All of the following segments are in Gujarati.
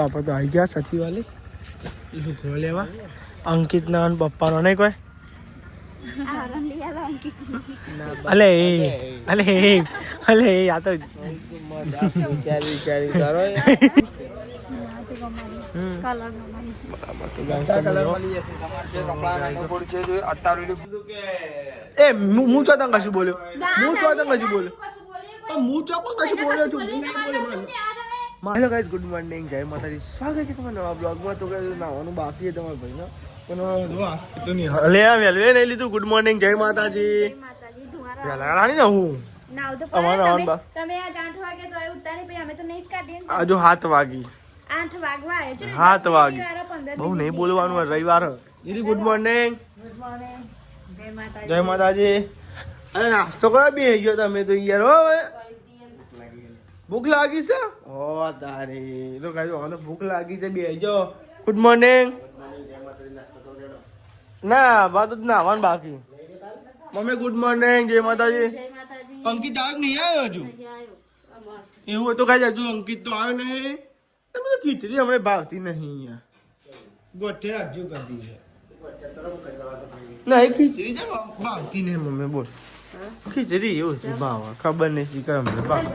આપણે તો આવી ગયા સચિવાલય લુગડો લેવા. અંકિતના અને પપ્પાનો નહીં કોઈ. અલે આ તો હું છો તને કશું બોલ્યો હું છો તને કશું બોલ્યો હું છો પણ કશું બોલ્યો છું મારે ગાઈસ ગુડ મોર્નિંગ જય માતાજી સ્વાગત છે તમારા નવા બ્લોગમાં. તો ગાઈસ નાવાનું બાકી છે તમારા ભાઈનો પણ જો આ તો નહીં લે વેલવે નહીં લીધું. ગુડ મોર્નિંગ જય માતાજી વેલા રાણી ને હું અમારો નાવાનું બા તમે આજ 8 વાગે તો ઉઠતા નહીં પછી અમે તો નહીં જ કાઢીએ. આજો 7 વાગી 8 વાગવા આવે છે 7 વાગી બહુ નહીં બોલવાનું રવિવાર. દીદી ગુડ મોર્નિંગ જય માતાજી. અરે નાસ્તો કરવા બે ગયો તમે તો યાર હો ભૂખ લાગી છે ઓ તારી તો કાંઈ ભૂખ લાગી છે બે જો. ગુડ મોર્નિંગ ના વાત જ ના આવવાનું બાકી. મમ્મી ગુડ મોર્નિંગ જય માતાજી. અંકિત આવ્યો નહીં આવ્યો હજુ એવું તો કાંઈ હજુ અંકિત તો આવ્યો નહીં. તમે તો ખીચડી હમણાં ભાવતી નહીં અહીંયા ગોઠે રાખજો કરી ના એ ખીચડી છે ભાવતી નહીં મમ્મી બોલ. ખીચડી એવું છે ભાવ ખબર નહીં શીખર અમને ભાવ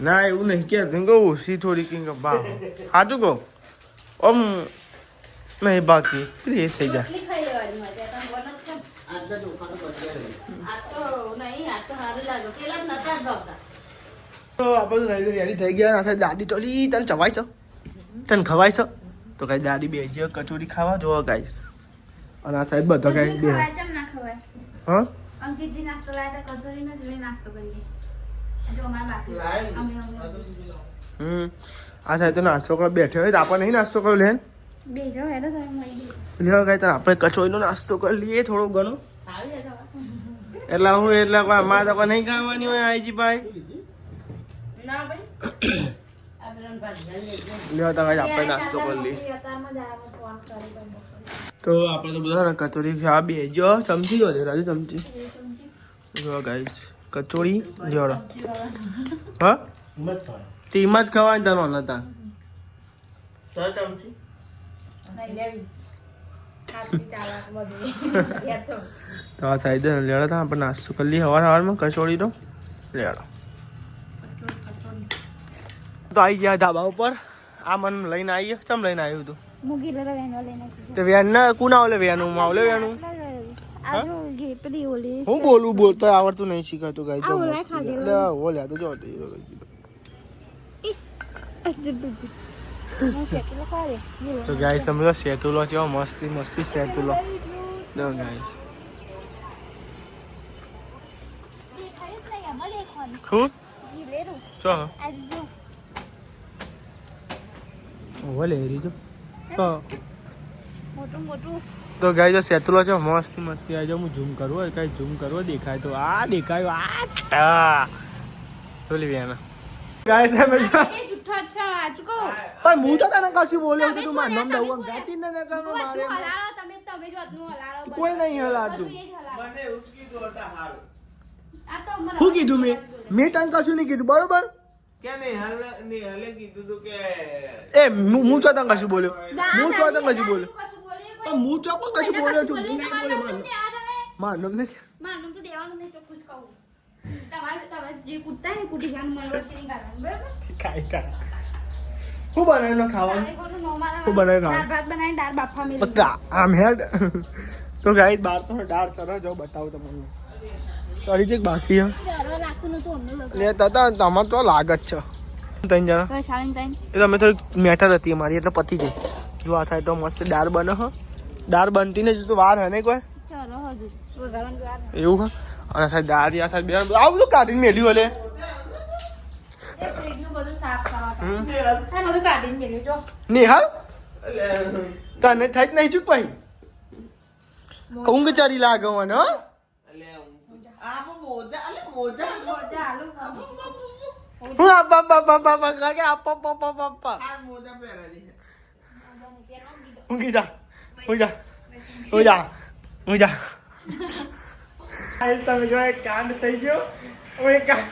ના એવું નહીં કહેતું કહું ઓછી થોડી કંઈક ભાવ સાચું કહું આમ નહીં બાકી ફ્રેશ થઈ જાય. તો આપણે રેડી થઈ ગયા. દાદી તો તને ચવાય છો તને ખવાય છો તો કઈ દાદી બે કચોરી ખાવા જોવા ગાઈસ. અને આ સાહેબ બધા કઈ બે હા અંકિતજી નાસ્તો લાયા હતા કચોરી ને જોઈ નાસ્તો કરીએ જો અમાર બાકી આ સાહેબ તો નાસ્તો કરવા બેઠો હોય તો આપણે નહીં નાસ્તો કર્યો લેન બેજો હેડો તમે મળી લેવા કઈ આપણે કચોરીનો નાસ્તો કરી લઈએ થોડો ઘણો. એટલે હું એટલે અમારે તો નહીં ખાવાની હોય આઈજી ભાઈ ના ભાઈ લેવા તો આપણે નાસ્તો કરી લઈએ. તો આપણે તો બધા કચોરી ખાવા બેજો ચમચી જો રાજુ ચમચી જો ગાઈસ કચોરી જોડો હા ટીમાં જ ખવાય તનો નતા ચમચી તો આ સાઈડ લેડો હતા આપણે નાસ્તો કરી લઈએ સવારમાં કચોરી તો લેડો. તો આવી ગયા ધાબા ઉપર. આ મન લઈને આવીએ ચમ લઈને આવ્યું તું મુગી લે વેનો લઈને તો વેન ના કુના ઓલે વેનું માવલે વેનું આજો ગે પડી ઓલી હું બોલું બોલતો આવડતું નહીં શીખાતું ગાઈ જો લે ઓલ્યા તો જો તો ગાઈસ તમે તો સેતુલો છે મસ્તી મસ્તી સેતુલો દો ગાઈસ ખૂબ ચો ઓલે રીજો તો મોટું મોટું તો ગાઈસ તો સેતુલો છે મસ્તી મસ્તી આજો હું ઝૂમ કરું હોય કઈ ઝૂમ કરવો દેખાય તો આ દેખાયો આ ચોલી વેના ગાઈસ તમે એ જુઠ્ઠો છે આજકો પણ હું તો તને કશું બોલ્યો તું માર નામ દઉં આમ જાતી ન કરનો મારે હલાળો તમે જ વાતનું હલાળો કોઈ નહીં હલાડતું મને ઉચકી દોતા હાલ આ તો હું કીધું મેં તને કશું નહીં કીધું બરોબર કે નહીં હલે કીધું તું કે એ હું છો તને કશું બોલ્યો હું છો તને કશું બોલ્યો પણ હું છો પણ કશું બોલ્યો છું નહીં બોલ્યો માર નામ નહીં માનું તો દેવાનું નહીં ચોખ્ખું જ કહું તમારે જે કૂટતા ને કૂટી જાન મળવા છે ગાવાનું બરાબર કાઈ હું બનાવીને ખાવાનું હું બનાવી દાળ ભાત બનાવીને દાળ બાફા મેલી બસ આમ હેડ તો ગાઈ બાર તો દાળ ચરો જો બતાવું તમને સોરી ચેક બાકી હે ચારવા લાગતું નતું અમને લોકો લે તાતા તમાર તો લાગત છે તઈ જા તો શાળીન તાઈન એ તમે થોડી મેટર હતી અમારી એટલે પતી ગઈ. જો આ થાય તો મસ્ત દાળ બને હ દાળ બનતી ને તો વાર હે ને કોઈ ચાલો હજુ વગાડવાનું વાર એવું હા. અને સાહેબ દાળ આ સાહેબ આવું બધું કાઢીને મેલ્યું હલે એ ફ્રીજનું બધું સાફ કરવા આ બધું કાઢીને મેલ્યું જો નિહાલ તને થાય જ નહીં ચૂક ભાઈ ઊંઘ ચડી લાગે મને હો આ મોજા અલે મોજા ચાલુ હું આપા બાપા બાપા કાકે આપા બાપા બાપા આ મોજા પહેરા દે ઊંઘી જા ઊંઘી જા તમે જો એક કાંડ થઈ ગયો હવે કાંડ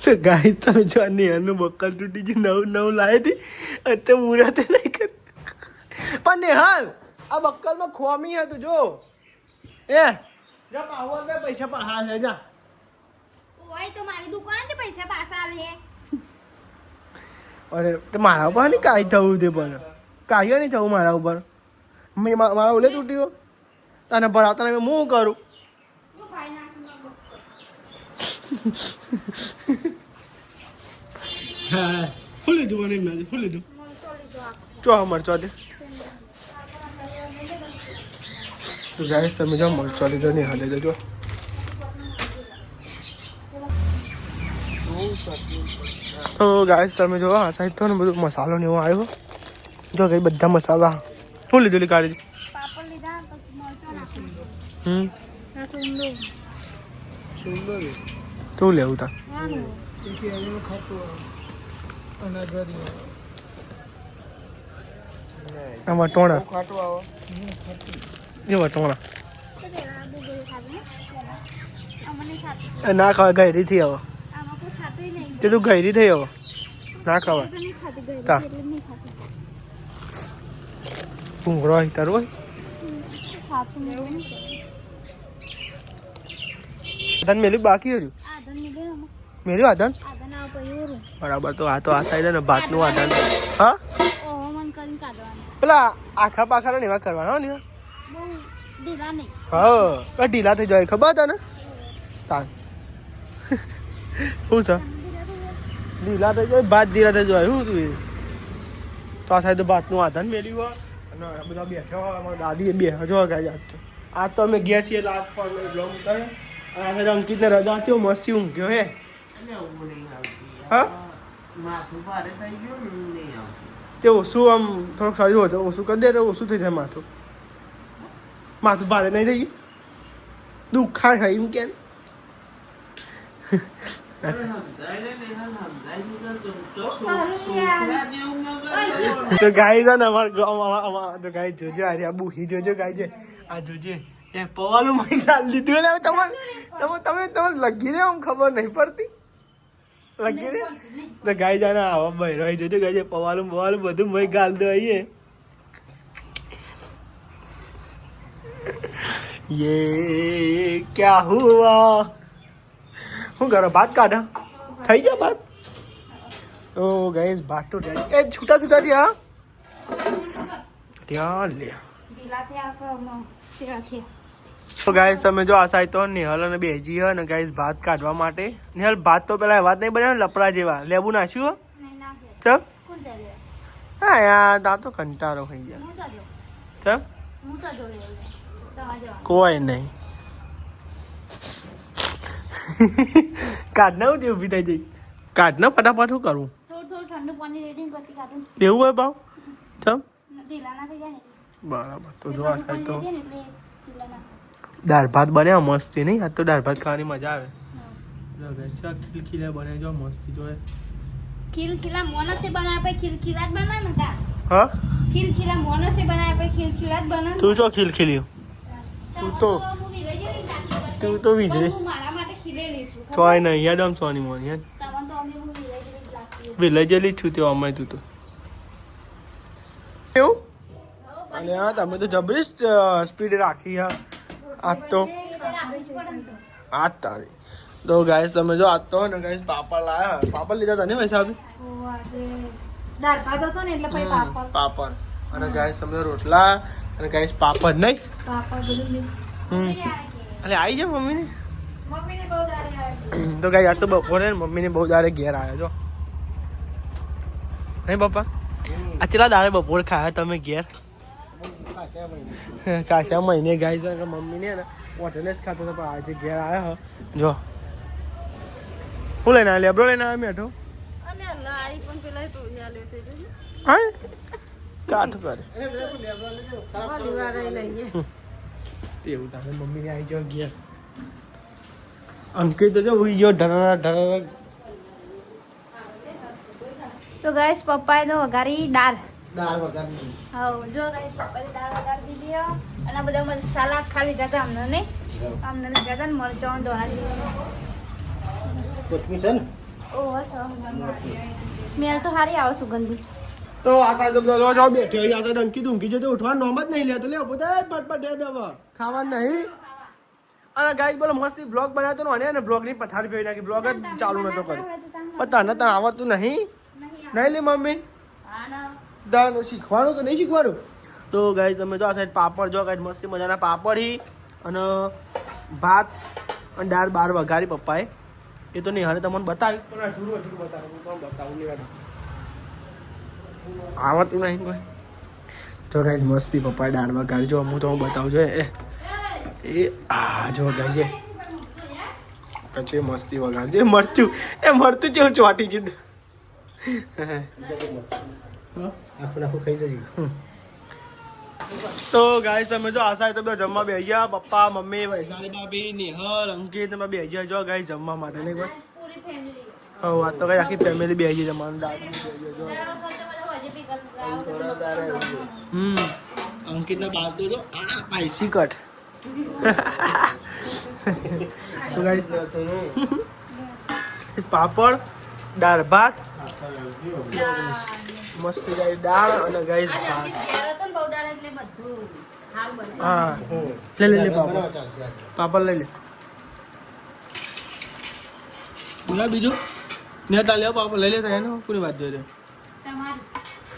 તો ગાઈસ તમે જો નેહાનું બક્કલ તૂટી ગયું નવું લાવી હતી અત્યારે મુરાતે નહીં કરી પણ નેહાલ આ બક્કલમાં ખોમી હતું જો એ જા પાવર દે પૈસા પાહા છે જા ઓય તો મારી દુકાને પૈસા પાછા આલે અરે તો મારા ઉપર નહીં કાંઈ થવું તે પણ કાંઈ નહીં થવું મારા ઉપર મેં મારા ઓલે તૂટ્યો તને ભરાતા હું કરું હું ખાઈ નાખું હા ફૂલ લીધું મને એમ ફૂલ લીધું મરચો લીધો આખો ચો મરચો દે તો ગાઈસ તમે જો મરચો લીધો નહીં હાલે જો તો ગાઈસ તમે જો આ સાઈડ તો ને બધું મસાલો ને એવો આવ્યો જો કઈ બધા મસાલા શું લીધું કાઢી પાપડ લીધા પછી મરચો નાખી હમ સુંદર તું લેવું તા નાનું આમાં ટોણા એ વટોણા ના ખાવા ગયરી થી આવો તે તું ગયરી થઈ આવો ના ખાવા તા ભૂંગળો અહીં તારું હોય આધાન મેલ્યું બાકી હજુ મેલ્યું આધાન બરાબર તો આ સાઈડ ને ભાતનું આધાન હા પેલા આખા પાખા ને એવા કરવાના ને હા ઢીલા થઈ જાય ખબર તને તાન શું છે ઢીલા થઈ જાય ભાત ઢીલા થઈ જાય શું તું એ તો આ સાઈડ ભાતનું આધાન મેલ્યું હોય અને બધા બેઠા હોય અમારા દાદી બે હજો ગાય આજ તો અમે ગયા છીએ લાસ્ટ ફોન બ્લોગ ઉતારે અને આ સાઈડ અંકિતને રજા થયો મસ્તી ઊંઘ્યો હે હા માથું ભારે થઈ ગયું ને નહીં આવતું તે ઓછું આમ થોડુંક શરીર હોય તો ઓછું કરી દે તો ઓછું થઈ જાય માથું ભારે નહીં થઈ ગયું દુખાય ખાય એમ કેમ તો ગાય છે ને અમાર તો ગાય જોજો અરે આ બુહી જોજો ગાય છે આ જોજે એ પવાલું મહી ચાલ લીધું એટલે તમે લગી દે આમ ખબર નહીં પડતી લગી દે તો ગાય જાને આવા બહેરો જોજો ગાય છે પવાલું બધું મહી ગાલ દો આઈએ ये क्या हुआ હું કરો ભાત કાઢા થઈ ગયા ભાત ઓ ગાઈસ ભાત તો રેડી એ છૂટા થી હા ત્યાં લે તો ગાઈસ તમે જો આ સાઈડ તો નિહાલ અને બેજી હે ને ગાઈસ ભાત કાઢવા માટે નિહાલ ભાત તો પેલા વાત નહીં બનાવ્યા લપડા જેવા લેબુ નાખ્યું ચમ હા યાર તા તો કંટાળો થઈ ગયા ચમ કોઈ નહીં કાઢના હું ઉભી થઈ જઈ કાઢના ફટાફટ શું કરું એવું હોય ભાવ ચમ બરાબર તો જો આ સાઈડ તો દાળ ભાત બન્યા મસ્તી નહીં આજ તો દાળ ભાત ખાવાની મજા આવે ખીલખીલા બને જો મસ્તી જોએ ખીલખીલા મોનસે બનાવે ખીલખીલા જ બના ને કા હા ખીલખીલા મોનસે બનાવે ખીલખીલા જ બના તું જો ખીલખીલ્યું તું તો વીજળી મારા માટે ખીલેલી છું ચોય નહીં યાદ આમ સોની મોની યાદ તમન તો અમે હું વિલેજેલી વિલેજેલી છું તે અમાય તું તો એવું અને હા તમે તો જબરજસ્ત સ્પીડ રાખી હા આજ તો આજ તારી તો ગાઈસ તમે જો આજ તો ને ગાઈસ પાપડ લાયા પાપડ લીધા હતા ને પૈસા દાળ ભાત હતો ને એટલે પછી પાપડ અને ગાઈસ તમે રોટલા અને ગાઈસ પાપડ નહીં પાપડ બધું મિક્સ એટલે આવી જાય મમ્મીને મમ્મીને બહુ દાડે આવે તો ગાઈસ આજ તો બપોરે ને મમ્મીને બહુ દાડે ઘેર આવ્યા જો નહીં પપ્પા આ ચેલા દાડે બપોર ખાયા તમે ઘેર કાશા મહિને ગાઈસ મમ્મીને ને હોટેલે જ ખાતો હતો પણ આજે ઘેર આવ્યા જો હું લઈને આવ્યા લેબડો લઈને આવ્યા મેઠો હા કાઠ કરે તેવું તારે મમ્મીને આવી જાવ ઘેર અંકિત તો જો ઉઈ ગયો ઢરરા તો ગાઈસ પપ્પાએ તો વઘારી દાળ વગાડી હા જો ગાઈસ પપ્પાએ દાળ વઘારી દીધી અને બધા મસાલા ખા લીધા હતા અમને ને લીધા હતા ને મરચાં ધોણા કોથમીર છે ને ઓહો સ્મેલ તો સારી આવે સુગંધી. તો આ તો જો બેઠો આ તો ડંકી ડુંકી જો તો ઉઠવાનું નામ જ નહીં લેતો લે પોતે પટપટ દે દવા ખાવાનું નહીં. અને ગાઈસ બોલો મસ્તી બ્લોગ બનાવતો નો અને બ્લોગ ની પથારી ફેરી નાખી બ્લોગ જ ચાલુ નતો કર્યો પણ તને આવડતું નહીં નહીં લે મમ્મી દાન શીખવાનું કે નહીં શીખવાનું. તો ગાઈસ તમે જો આ સાઈડ પાપડ જો ગાઈસ મસ્તી મજાના પાપડ હી અને ભાત અને દાળ બાર વઘારી પપ્પાએ એ તો નહીં હારે તમને બતાવી પણ અધૂરું બતાવું હું તમને બતાવું નહીં આવડતું નહીં કોઈ. તો ગાઈસ મસ્તી પપ્પાએ દાળ વઘારી જો હું તમને બતાવું છું એ આ જો ગાઈસ એ કચે મસ્તી વઘારી છે મરચું જેવું ચોટી છે આપણે ખાઈ જઈએ. તો ગાઈસ તમે જો આ સાઈડ તો જમવા બેસી ગયા પપ્પા મમ્મી વૈશાલી ભાભી નિહલ અંકિત તમે બેસી ગયા જો ગાઈસ જમવા માટે નહીં કોઈ. પૂરી ફેમિલી હા વાત તો કઈ આખી ફેમિલી બેસી ગઈ જમવાનું દાળ અંકિતના બાલ તો જો આ સ્પાઈસી કટ. તો ગાઈસ પાપડ દાળ ભાત મસ્ત ગાઈસ દાળ અને ગાઈસ ભાત. હા લે પાપડ લઈ લે બોલા બીજું ને તા લે પાપડ લઈ લે એને પૂરી વાત જોઈ લે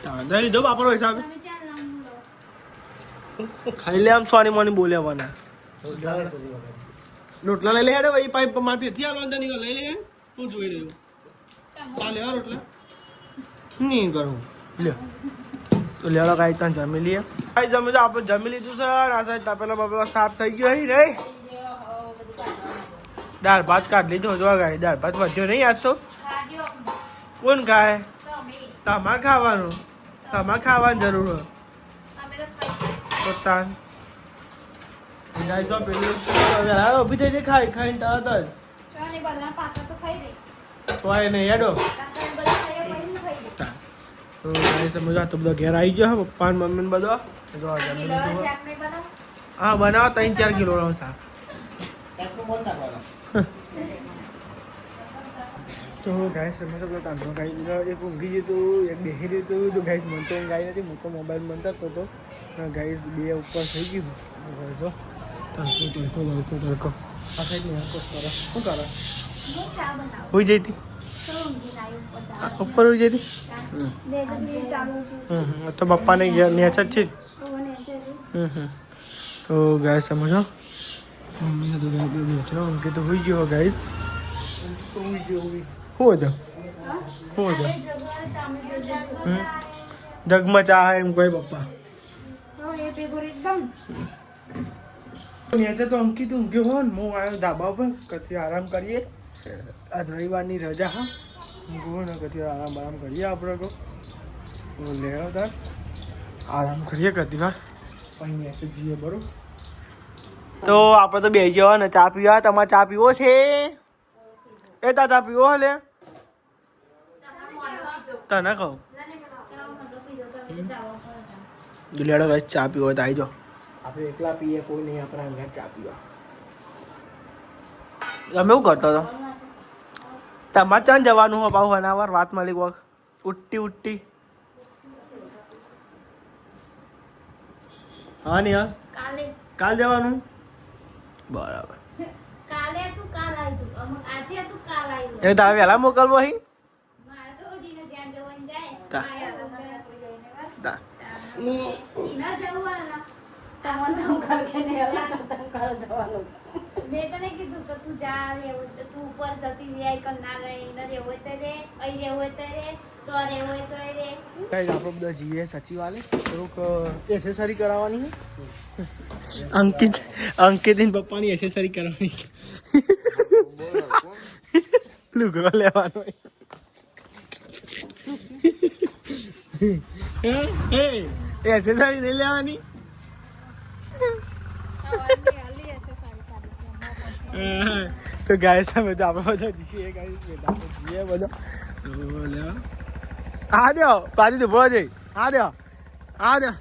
તમે લીધો પાપડ હિસાબે ખાઈ લે આમ સોની મોની બોલ્યાવાના રોટલા લઈ લે હેડે ભાઈ પાઇપ માર ફેરથી આલો અંદર નીકળ લઈ લે હું જોઈ રહ્યો તા લેવા રોટલા નહીં કરું લે તો લેવા કાંઈ ત્યાં જમી લઈએ કાંઈ જમી તો આપણે જમી લીધું છે આ સાઈડ તપેલા બપેલા સાફ થઈ ગયો હી રે દાળ ભાત કાઢ લીધો જો ગાય દાળ ભાત વધ્યો નહીં આજ તો કોણ ખાય તમારે ખાવાનું જરૂર હોય પોતાન ગાય જો પેલું ઊભી થઈ જાય ખાઈને તરત જ તો આ નહીં હેડો તો ગાઈસ સમજો તો બધો ઘેર આવી ગયો પપ્પા ને મમ્મી ને બધો જો જમી લીધું હા બનાવો 3-4 કિલો નો શાક. તો ગાઈસ સમજો તો તાંડો ખાઈ લીધો એક ઊંઘી જતું એક બેહી રહ્યું તો ગાઈસ મન તો ગાઈ નથી હું તો મોબાઈલ મનતા હતો ગાઈસ બે ઉપર થઈ ગયું જો તડકો આ સાઈડ ને શું કરે હોઈ જઈતી ઉપર હોઈ જઈતી તો પપ્પાને નેચર છે તો ગાઈસ સમજો મમ્મીને તો બેઠો ઉનકે તો હોઈ ગયો ગાઈસ શું હતો જગમચા એમ કોઈ પપ્પા નેચર તો અંકિત ઊંઘ્યો હો ને હું આવ્યો ધાબા ઉપર કથી આરામ કરીએ આજ રવિવારની રજા હા ઊંઘો ને કથી આરામ કરીએ આપણે કહો લે તાર આરામ કરીએ કથી વાર પછી મેસેજ જઈએ બરોબર. તો આપણે તો બે જવા ને ચા પીવા તમારે ચા પીવો છે એ તા ચા પીવો હલે તને કહું લેડો ભાઈ ચા પીવો તો આવી જાઓ આપણે એકલા પીએ કોઈ નહીં આપણા અંગાત ચા પીવા. તમે એવું કરતો હતો તમારે ચાં જવાનું હો પાછું અનાવાર વાત મળી વખ ઉઠતી હા નહીં હા કાલ જવાનું બરાબર એ તારે વહેલા મોકલવો અહીં મેં તને કીધું કે તું જા રહેવું તો તું ઉપર જતી રહી કર ના રહી ન રહેવું હોય તો રે અહીં રહેવું હોય તો રે તો રહેવું હોય તો રે કઈ આપણે બધા જીએ સચિવાલય થોડુંક એસેસરી કરાવવાની છે અંકિત પપ્પાની એસેસરી કરાવવાની છે લુગડો લેવાનો એસેસરી નહીં લેવાની તો ગાય સામે તો આપણે બધા જીએ જીએ બધા લેવા આ દો બાજુ તો ભો જઈ આ દો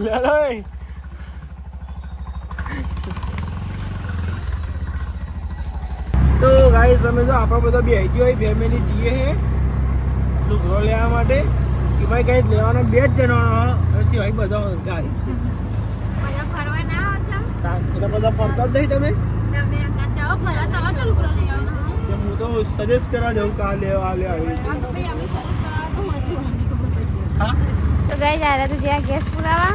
લેલો તો ગાઈસ તમે જો આપણા બધા બે આવી ગયો ફેમિલી જઈએ છે લુગડો લેવા માટે એમાં કઈ લેવાના 2 જ જણા નથી ભાઈ બધા ગાડી બધા ફરવા ના આવતા એટલે બધા ફરતા જ નહીં તમે તમે અંગા જાઓ ફરવા તમે તો લુગડો લઈ આવવાનો હું તો સજેસ્ટ કરવા જાઉં કે આ લેવા આવી હા તો ભાઈ અમે સરસ કરાવવા તો મળી હા તો ગાઈસ આ રહ્યા તો જ્યાં ગેસ પુરાવા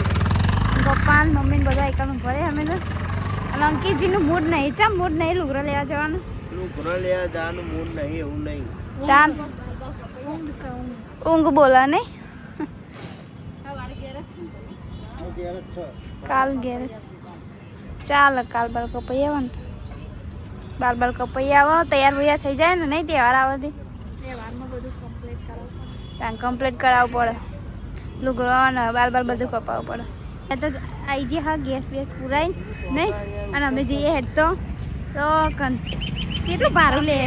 પપ્પા ને મમ્મી ને બધા એકમ ભરે અમે તો અને અંકિતજીનું મૂડ નહીં ચા મૂડ નહીં લુગડો લેવા જવાનું લુગડો લેવા જવાનું મૂડ નહીં એવું નહીં તાન ઊંઘ બોલા નહીં કાલ ઘેર ચાલ કાલ બાલ કપાઈ આવો ને બાલ કપાઈ આવો તૈયાર વૈયાર થઈ જાય ને નહીં તહેવાર આવવાથી ત્યાં કમ્પ્લીટ કરાવવું પડે લુગડો ને બાલ બધું કપાવવું પડે એ તો આવી જઈએ હા ગેસ બેસ પુરાઈ નહીં અને અમે જઈએ હેડ તો કેટલું ભાડું લે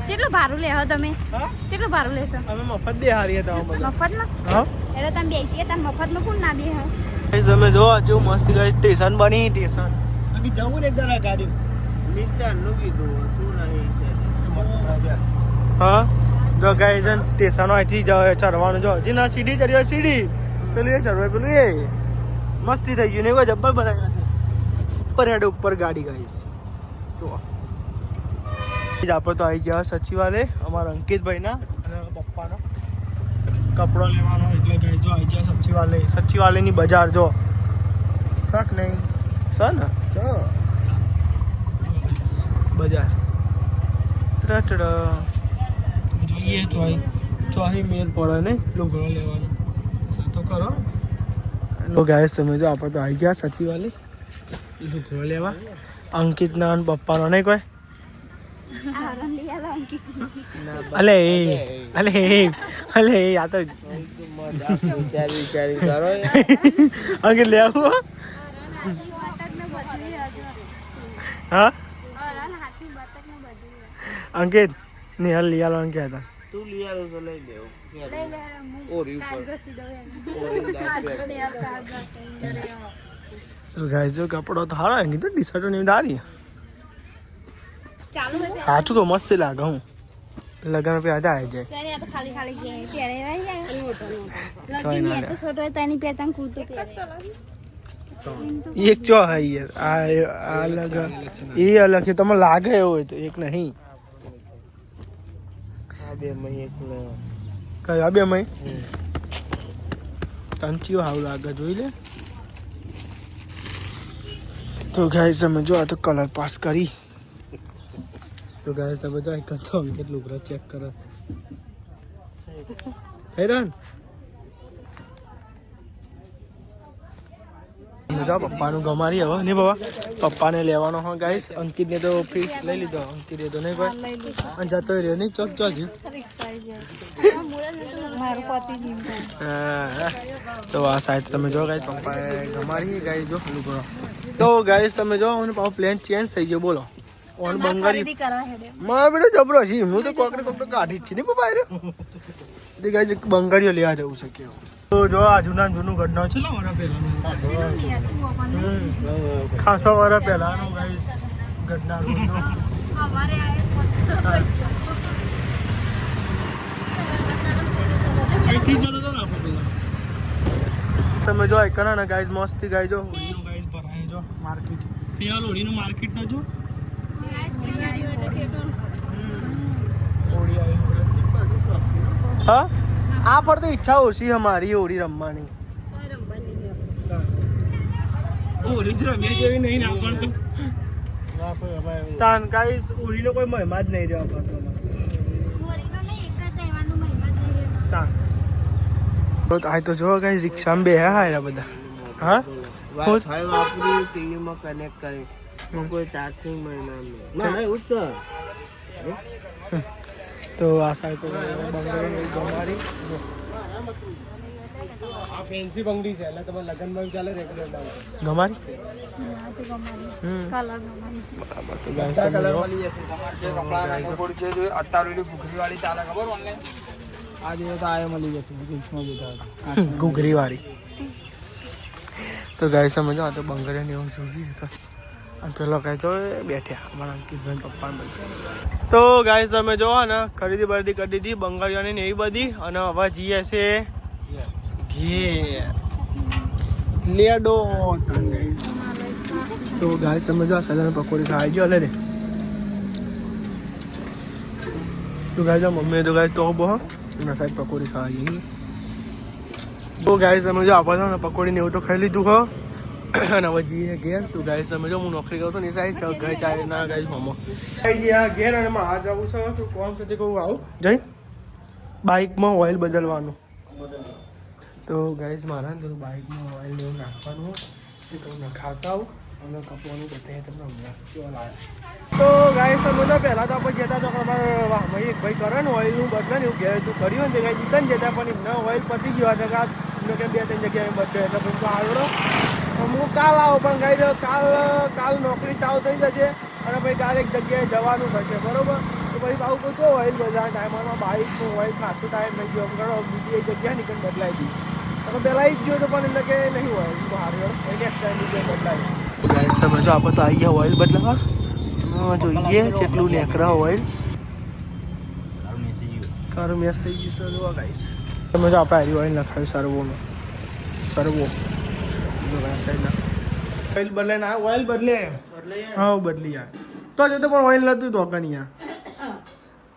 કેટલું ભાડું લે હો તમે કેટલું ભાડું લેશો અમે મફત બે હારી હતા મફતમાં હા એટલે તમે બેસીએ તમે મફતમાં કોણ ના દે હા તમે જો હજુ મસ્ત ગાઈ સ્ટેશન બની સ્ટેશન બાકી જવું ને એકદમ ગાડી મિત્રનું કીધું હતું નહીં હા જો ગાઈ જન સ્ટેશન અહીંથી ચડવાનું જો હજી ના સીડી ચડી હોય સીડી પેલું એ ચડવાય પેલું એ મસ્તી થઈ ગયું ને કોઈ જબ્બર બનાવી ઉપર હેડ ઉપર ગાડી ગાઈશ તો આપણે તો આવી ગયા સચિવાલય અમારા અંકિતભાઈના અને પપ્પાનો કપડો લેવાનો એટલે ગાઈ જો આવી ગયા સચિવાલયની બજાર જો શક નહીં સ ને સ બજાર રટડ જોઈએ ચોહી મેલ પડે ને લુગડો લેવાનો તો કરો લો ગાઈસ તમે જો આપણે તો આવી ગયા સચિવાલય લુગડો લેવા અંકિતના અને પપ્પાનો નહીં કોઈ અલે આ તો વિચારી કરો અંકિત લેવું હા અંકિત નિહાલ લઈ આલો અંકિત હતા તું લઈ આવ્યો તો લઈ લેવું ઓરી ઉપર તો ગાઈસ જો કપડો તો હારા અંકિત તો ટી-શર્ટ ની દારી સાચું તો મસ્ત લાગે હું લગન પે આજા આવી જાય ખાલી ખાલી પહેરે છોટો તેની પેટન કૂદતો એક ચો હે યાર આ અલગ એ અલગ છે તમને લાગે એવું હોય તો એક નહીં આ બે મહી એક કયા બે મય તંચીઓ હાવ લાગે જોઈ લે તો ગાઈસ તમે જો આ તો કલર પાસ કરી તો ગાઈસ તમે જો એક તો કેટલું ગ્રો ચેક કરો હેરાન જો પપ્પાનું ગમારી હવે ને બાબા પપ્પાને લેવાનો હો ગાઈસ અંકિતને તો ફિક્સ લઈ લીધો અંકિતે તો નહીં કોઈ અને જતો રહ્યો નહીં ચોક ચોક તો આ સાઈડ તમે જો ગાઈસ પપ્પાએ ગમારી ગાઈસ જો લુગડો તો ગાઈસ તમે જો હું પાછો પ્લેન ચેન્જ થઈ ગયો બોલો ઓન બંગાળી મારા બેટો જબરો છે હું તો કોકડે કાઢી જ છે ને પપ્પા તે ગાઈસ બંગાળીઓ લેવા જવું છે કેવું તો જો આ જૂનું ઘટના છે ને વરા પહેલાનું ખાસો વરા પહેલાનું ગાઈસ ઘટના તમે જો એકના ને ગાઈસ મસ્તી ગાઈ જો હોળીનું ગાઈસ ભરાય જો માર્કેટ ત્યાં હોળીનું માર્કેટ ન જો હોળી આવી હા આ પર તો ઈચ્છા ઓછી અમારી હોળી રમવાની હોળી જ રમીએ જેવી નહીં ના પડતું તાન ગાઈસ હોળીનો કોઈ મહિમા જ નહીં રહેવા પડતો તાન આ તો જો ગાઈસ રિક્ષામાં બે હાયરા બધા હા વાઈફાઈ વાપરી ટીવીમાં કનેક્ટ કરી કોઈ ચાર્જિંગ મહિના ના એવું જ તો આ સાઈડ તો બંગડી ગમારી આ ફેન્સી બંગડી છે એટલે તમે લગનમાં ચાલે રેગ્યુલર ડાઉન ગમારી બરાબર તો ગાઈસ કલર મળી જશે તમારે જે કપડા નાખો પડી છે જો 18 ની ભૂખરી વાળી ચાલે ખબર ઓનલાઈન આ જે તો આય મળી જશે રીલ્સમાં જોતા ઘૂઘરી વાળી તો ગાઈસ સમજો આ તો બંગડીની એવું જોઈએ તો પેલો ગાય તો બેઠ્યા અમારા અંકિતભાઈ પપ્પા તો ગાય તમે જોવો ને ખરીદી બરીદી કરી દીધી બંગાળીઓની ને એવી બધી અને હવે જઈએ છે લેડો તો ગાય તમે જો સાધારણ પકોડી ખાઈ ગયો લે તો ગાય જો મમ્મી તો ગાય તો બહુ સાહેબ પકોડી ખાવા જઈએ તો ગાય તમે જો આપણે ને પકોડી ને એવું તો ખાઈ લીધું હો અને હવે જઈએ ઘેર તું ગાય તમે જો હું નોકરી કરું છું ને સાઈડ ઘરે ચાલે ના ગાય હોમો ગયા ઘેર અને આ જવું છે તું કોણ સુધી કહું આવું જઈ બાઇકમાં ઓઇલ બદલવાનું તો ગાઈસ મારા ને થોડું બાઇકમાં ઓઇલ એવું નાખવાનું એ તો નખાવતા આવું અને કપવાનું બતાવીએ તમને હમણાં કેવા લાગે તો ગાઈસ તમે તો પહેલાં તો આપણે જતા તો અમારે ભાઈ એક ભાઈ કરે ને ઓઇલનું બદલે ને એવું ઘેર તું કર્યું ને તે ગાય જીતન જતા પણ એમના ઓઇલ પતી ગયો એટલે કે કે 2-3 જગ્યાએ બચે એટલે પછી તો આવડો હું કાલ આવો પણ ગાઈ કાલ નોકરી ચાલુ થઈ જશે અને પછી કાલ એક જગ્યાએ જવાનું થશે બરોબર તો પછી આવું કોઈ તો ઓઇલ બધા ટાઈમમાં બાઇકનું ઓઇલ ખાસું ટાઈમ થઈ ગયો કરો બીજી એક જગ્યા નીકળ બદલાઈ ગઈ તમે પહેલાં જ ગયો તો પણ એટલે કે નહીં હોય સારું નેક્સ્ટ ટાઈમ બીજે બદલાય ગાઈસ તમે જો આપણે તો આવી ગયા ઓઇલ બદલાવા જોઈએ કેટલું નેકરા ઓઇલ કારું મેસ થઈ ગયું સર ગાઈસ તમે જો આપણે ઓઇલ નખાવ્યું સરવો ઓઇલ બદલે ના ઓઇલ બદલે હા બદલી યાર તો જતો પણ ઓઇલ નતું તો કન યાર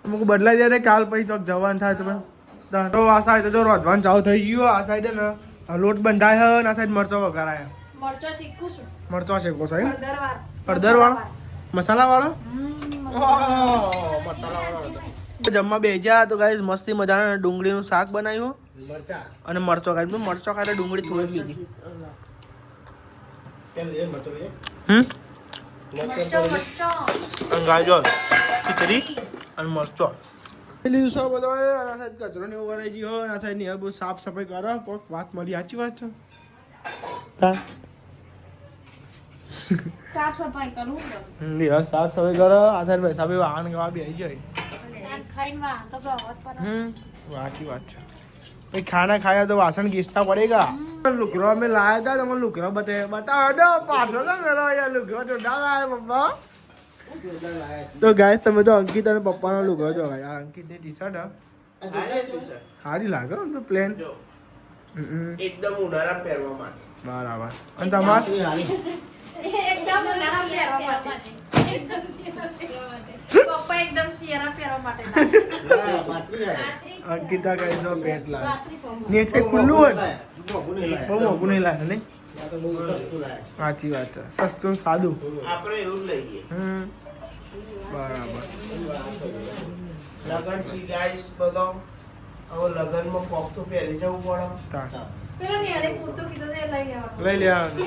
અમુક બદલાઈ જાય કાલ પછી તો જવાન થાય તો આ સાઈડ તો રોજવાન ચાલુ થઈ ગયું આ સાઈડ ને લોટ બંધાય હે આ સાઈડ મરચો વઘારાય મરચો શીખું છું મરચો શેકો સાહેબ હળદર વાળો મસાલા વાળો મસાલા વાળો જમવા બેજા તો ગાઈસ મસ્તી મજાના ડુંગળીનું શાક બનાવ્યું અને મરચો ખાઈ મરચો ખાઈને ડુંગળી થોડી લીધી ગાજો ખીચડી અને મરચો લીધું સૌ બધો આના સાઈડ કચરો ને એવું ભરાઈ ગયો આના સાઈડ ની બધું સાફ સફાઈ કરો કોઈક વાત મળી સાચી વાત છે સાફ સફાઈ કરું સાફ સફાઈ કરો આ સાઈડ ભાઈ સાહેબ આન ગવા બી આવી જાય સાચી વાત છે भाई खाना खाया तो वासन घिसता पड़ेगा लुकरा में लाया था तो मैं लुकरा बता पार्सल मेरा यार लुकरा जोरदार लाया पप्पा तो गाइस તમે તો અંકિત અને પપ્પાનો લુગડો જો ભાઈ આ અંકિતની ટી-શર્ટ સારી લાગે તો પ્લેન એકદમ ઉનાળા પહેરવા માટે બરાબર અને તમાર એકદમ નરમ પહેરવા માટે પપ્પા એકદમ શિયાળા પહેરવા માટે અંકિતા ગાઈસ નો પેન્ટ લાગે નીચે ખુલ્લું હોય બહુ મોંઘું નહીં લાગે નહીં સાચી વાત છે સસ્તું સાદું આપણે એવું જ લઈએ બરાબર લગન સિલાઈસ બધો હવે લગનમાં કોક તો પહેરી જવું પડે પેલો નિહાલે પૂરતો કીધો તે લઈ લેવાનો લઈ લેવાનું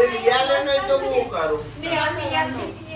એ રિયાલે નહીં તો હું કરું નિહાલ